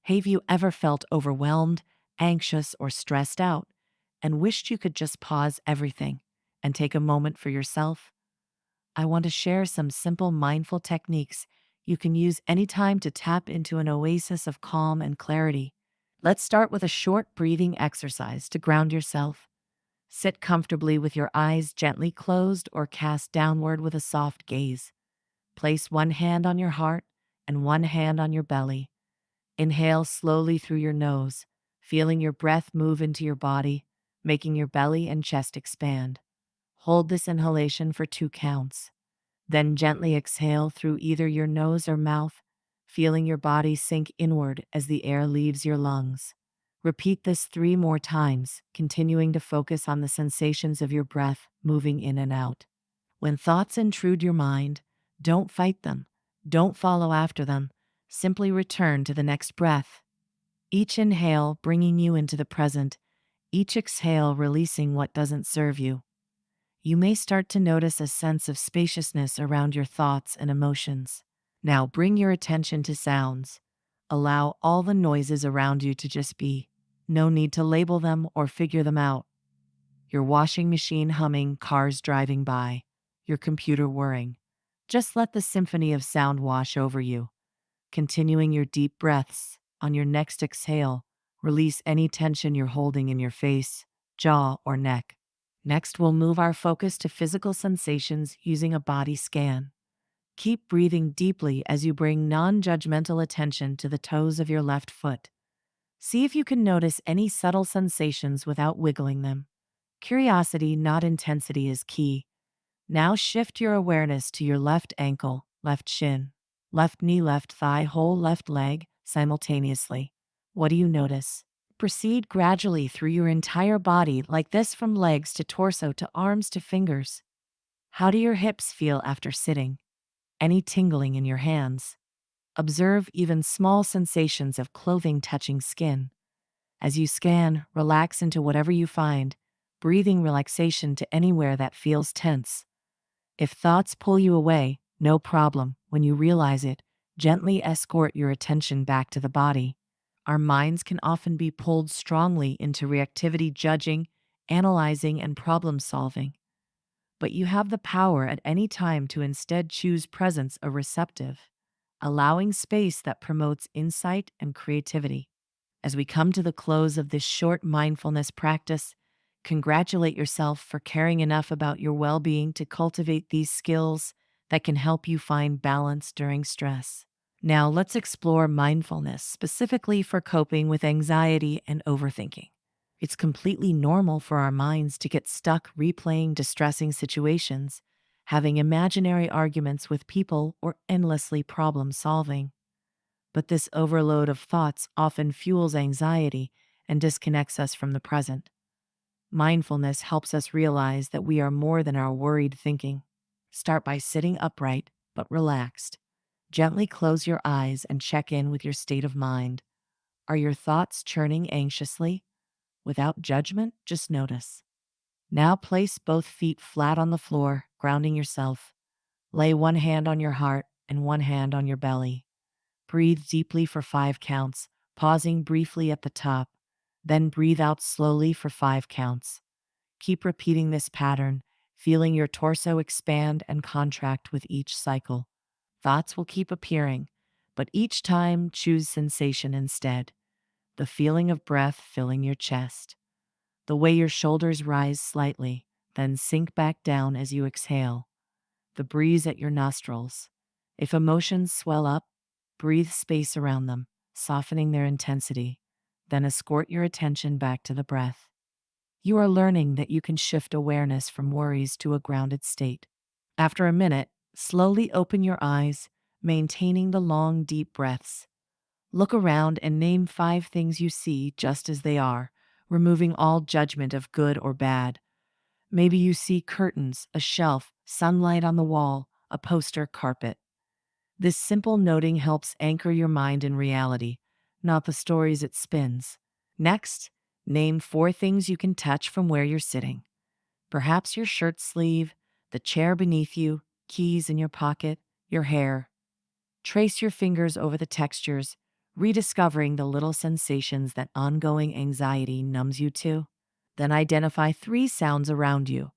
Have you ever felt overwhelmed, anxious, or stressed out and wished you could just pause everything and take a moment for yourself? I want to share some simple mindful techniques you can use anytime to tap into an oasis of calm and clarity. Let's start with a short breathing exercise to ground yourself. Sit comfortably with your eyes gently closed or cast downward with a soft gaze. Place one hand on your heart and one hand on your belly. Inhale slowly through your nose, feeling your breath move into your body, making your belly and chest expand. Hold this inhalation for 2 counts. Then gently exhale through either your nose or mouth, feeling your body sink inward as the air leaves your lungs. Repeat this 3 more times, continuing to focus on the sensations of your breath moving in and out. When thoughts intrude your mind, don't fight them. Don't follow after them. Simply return to the next breath. Each inhale bringing you into the present, each exhale releasing what doesn't serve you. You may start to notice a sense of spaciousness around your thoughts and emotions. Now bring your attention to sounds. Allow all the noises around you to just be. No need to label them or figure them out. Your washing machine humming, cars driving by, your computer whirring. Just let the symphony of sound wash over you. Continuing your deep breaths, on your next exhale, release any tension you're holding in your face, jaw, or neck. Next, we'll move our focus to physical sensations using a body scan. Keep breathing deeply as you bring non-judgmental attention to the toes of your left foot. See if you can notice any subtle sensations without wiggling them. Curiosity, not intensity, is key. Now shift your awareness to your left ankle, left shin, left knee, left thigh, whole left leg simultaneously. What do you notice? Proceed gradually through your entire body like this, from legs to torso to arms to fingers. How do your hips feel after sitting? Any tingling in your hands? Observe even small sensations of clothing touching skin. As you scan, relax into whatever you find, breathing relaxation to anywhere that feels tense. If thoughts pull you away, no problem. When you realize it, gently escort your attention back to the body. Our minds can often be pulled strongly into reactivity, judging, analyzing, and problem solving. But you have the power at any time to instead choose presence, a receptive, allowing space that promotes insight and creativity. As we come to the close of this short mindfulness practice, congratulate yourself for caring enough about your well being to cultivate these skills that can help you find balance during stress. Now, let's explore mindfulness specifically for coping with anxiety and overthinking. It's completely normal for our minds to get stuck replaying distressing situations, having imaginary arguments with people, or endlessly problem solving. But this overload of thoughts often fuels anxiety and disconnects us from the present. Mindfulness helps us realize that we are more than our worried thinking. Start by sitting upright but relaxed. Gently close your eyes and check in with your state of mind. Are your thoughts churning anxiously? Without judgment, just notice. Now place both feet flat on the floor, grounding yourself. Lay one hand on your heart and one hand on your belly. Breathe deeply for 5 counts, pausing briefly at the top. Then breathe out slowly for 5 counts. Keep repeating this pattern, feeling your torso expand and contract with each cycle. Thoughts will keep appearing, but each time choose sensation instead. The feeling of breath filling your chest. The way your shoulders rise slightly, then sink back down as you exhale. The breeze at your nostrils. If emotions swell up, breathe space around them, softening their intensity. Then escort your attention back to the breath. You are learning that you can shift awareness from worries to a grounded state. After a minute, slowly open your eyes, maintaining the long, deep breaths. Look around and name 5 things you see just as they are, removing all judgment of good or bad. Maybe you see curtains, a shelf, sunlight on the wall, a poster, carpet. This simple noting helps anchor your mind in reality, not the stories it spins. Next, name 4 things you can touch from where you're sitting. Perhaps your shirt sleeve, the chair beneath you, keys in your pocket, your hair. Trace your fingers over the textures, rediscovering the little sensations that ongoing anxiety numbs you to. Then identify three sounds around you: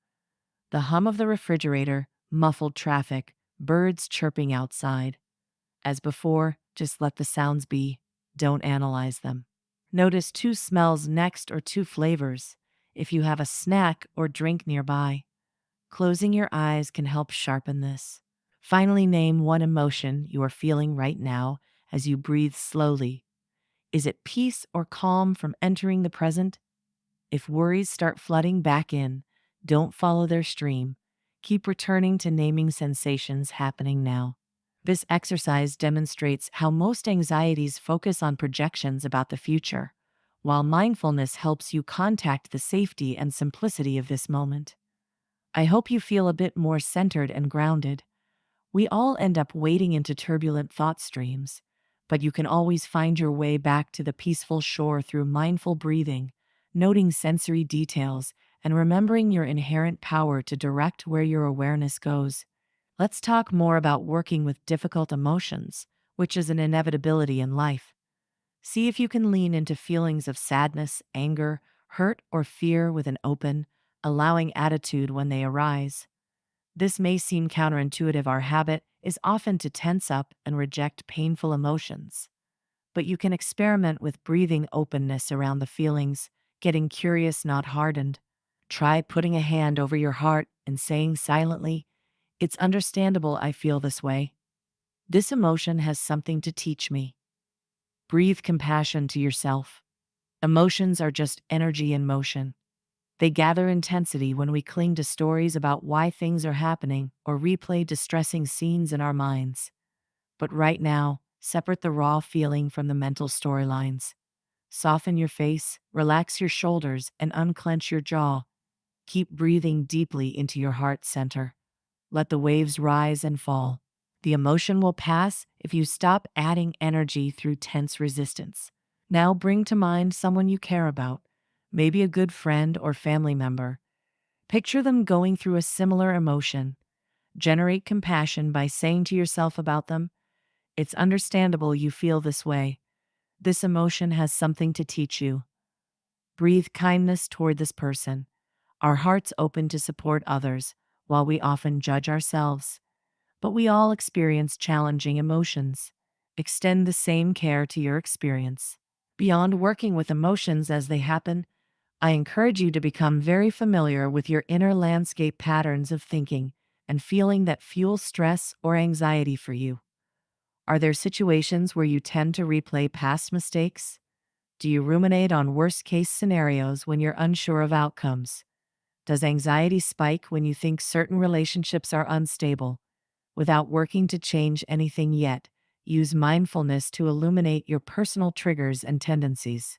the hum of the refrigerator, muffled traffic, birds chirping outside. As before, just let the sounds be. Don't analyze them. Notice two smells next or two flavors. If you have a snack or drink nearby, closing your eyes can help sharpen this. Finally, name one emotion you are feeling right now as you breathe slowly. Is it peace or calm from entering the present? If worries start flooding back in, don't follow their stream. Keep returning to naming sensations happening now. This exercise demonstrates how most anxieties focus on projections about the future, while mindfulness helps you contact the safety and simplicity of this moment. I hope you feel a bit more centered and grounded. We all end up wading into turbulent thought streams, but you can always find your way back to the peaceful shore through mindful breathing, noting sensory details, and remembering your inherent power to direct where your awareness goes. Let's talk more about working with difficult emotions, which is an inevitability in life. See if you can lean into feelings of sadness, anger, hurt, or fear with an open, allowing attitude when they arise. This may seem counterintuitive. Our habit is often to tense up and reject painful emotions. But you can experiment with breathing openness around the feelings, getting curious, not hardened. Try putting a hand over your heart and saying silently, "It's understandable I feel this way. This emotion has something to teach me." Breathe compassion to yourself. Emotions are just energy in motion. They gather intensity when we cling to stories about why things are happening or replay distressing scenes in our minds. But right now, separate the raw feeling from the mental storylines. Soften your face, relax your shoulders, and unclench your jaw. Keep breathing deeply into your heart center. Let the waves rise and fall. The emotion will pass if you stop adding energy through tense resistance. Now bring to mind someone you care about, maybe a good friend or family member. Picture them going through a similar emotion. Generate compassion by saying to yourself about them, "It's understandable you feel this way. This emotion has something to teach you." Breathe kindness toward this person. Our hearts open to support others, while we often judge ourselves. But we all experience challenging emotions. Extend the same care to your experience. Beyond working with emotions as they happen, I encourage you to become very familiar with your inner landscape patterns of thinking and feeling that fuel stress or anxiety for you. Are there situations where you tend to replay past mistakes? Do you ruminate on worst case scenarios when you're unsure of outcomes? Does anxiety spike when you think certain relationships are unstable? Without working to change anything yet, use mindfulness to illuminate your personal triggers and tendencies.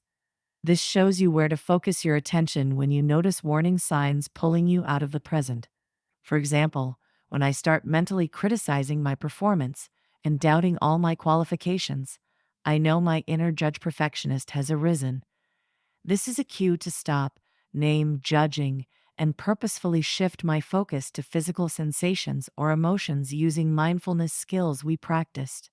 This shows you where to focus your attention when you notice warning signs pulling you out of the present. For example, when I start mentally criticizing my performance and doubting all my qualifications, I know my inner judge perfectionist has arisen. This is a cue to stop, name judging, and purposefully shift my focus to physical sensations or emotions using mindfulness skills we practiced.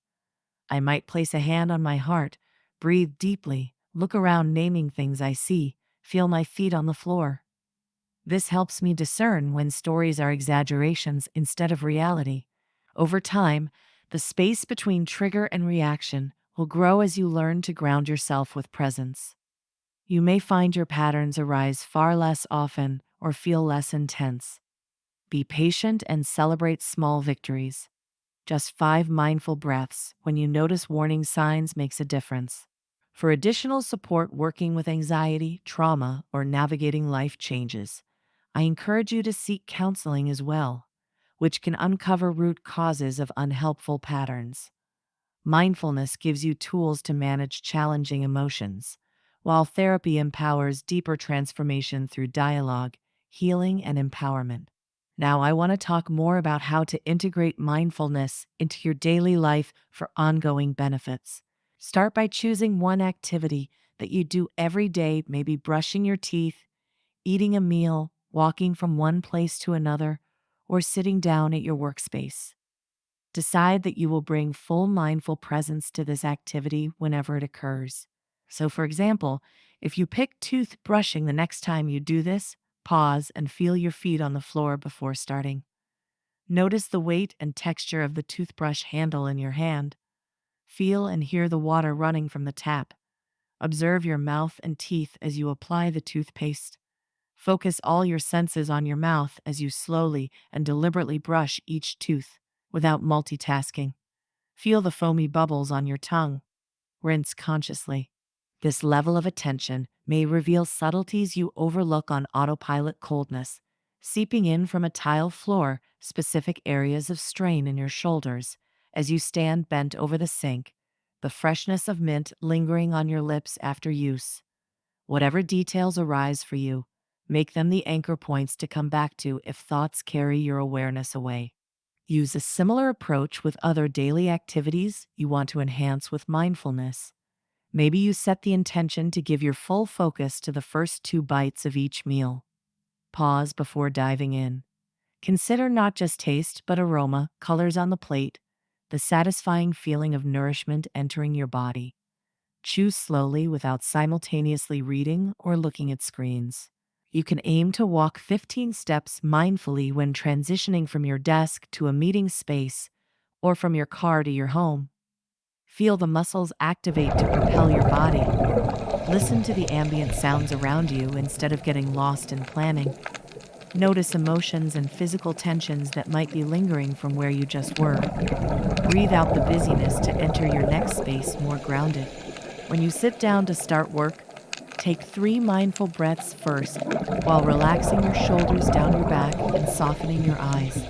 I might place a hand on my heart, breathe deeply, look around naming things I see, feel my feet on the floor. This helps me discern when stories are exaggerations instead of reality. Over time, the space between trigger and reaction will grow as you learn to ground yourself with presence. You may find your patterns arise far less often or feel less intense. Be patient and celebrate small victories. Just 5 mindful breaths when you notice warning signs makes a difference. For additional support working with anxiety, trauma, or navigating life changes, I encourage you to seek counseling as well, which can uncover root causes of unhelpful patterns. Mindfulness gives you tools to manage challenging emotions, while therapy empowers deeper transformation through dialogue, healing, and empowerment. Now, I want to talk more about how to integrate mindfulness into your daily life for ongoing benefits. Start by choosing one activity that you do every day, maybe brushing your teeth, eating a meal, walking from one place to another, or sitting down at your workspace. Decide that you will bring full mindful presence to this activity whenever it occurs. So, for example, if you pick toothbrushing the next time you do this, pause and feel your feet on the floor before starting. Notice the weight and texture of the toothbrush handle in your hand. Feel and hear the water running from the tap. Observe your mouth and teeth as you apply the toothpaste. Focus all your senses on your mouth as you slowly and deliberately brush each tooth without multitasking. Feel the foamy bubbles on your tongue. Rinse consciously. This level of attention may reveal subtleties you overlook on autopilot. Coldness seeping in from a tile floor, specific areas of strain in your shoulders as you stand bent over the sink, the freshness of mint lingering on your lips after use. Whatever details arise for you, make them the anchor points to come back to if thoughts carry your awareness away. Use a similar approach with other daily activities you want to enhance with mindfulness. Maybe you set the intention to give your full focus to the first 2 bites of each meal. Pause before diving in. Consider not just taste but aroma, colors on the plate, the satisfying feeling of nourishment entering your body. Chew slowly without simultaneously reading or looking at screens. You can aim to walk 15 steps mindfully when transitioning from your desk to a meeting space or from your car to your home. Feel the muscles activate to propel your body. Listen to the ambient sounds around you instead of getting lost in planning. Notice emotions and physical tensions that might be lingering from where you just were. Breathe out the busyness to enter your next space more grounded. When you sit down to start work, take 3 mindful breaths first while relaxing your shoulders down your back and softening your eyes.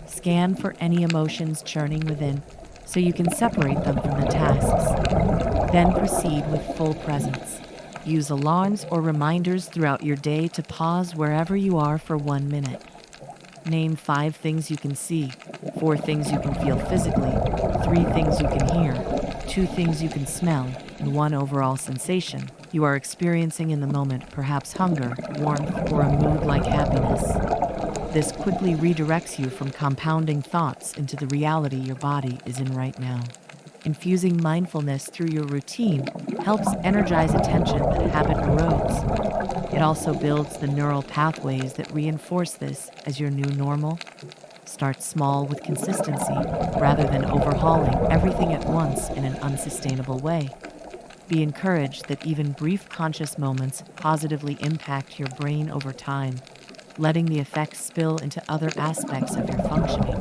Scan for any emotions churning within so you can separate them from the tasks. Then proceed with full presence. Use alarms or reminders throughout your day to pause wherever you are for 1 minute. Name 5 things you can see, 4 things you can feel physically, 3 things you can hear, 2 things you can smell, and 1 overall sensation you are experiencing in the moment, perhaps hunger, warmth, or a mood like happiness. This quickly redirects you from compounding thoughts into the reality your body is in right now. Infusing mindfulness through your routine helps energize attention that habit erodes. It also builds the neural pathways that reinforce this as your new normal. Start small with consistency rather than overhauling everything at once in an unsustainable way. Be encouraged that even brief conscious moments positively impact your brain over time, letting the effects spill into other aspects of your functioning.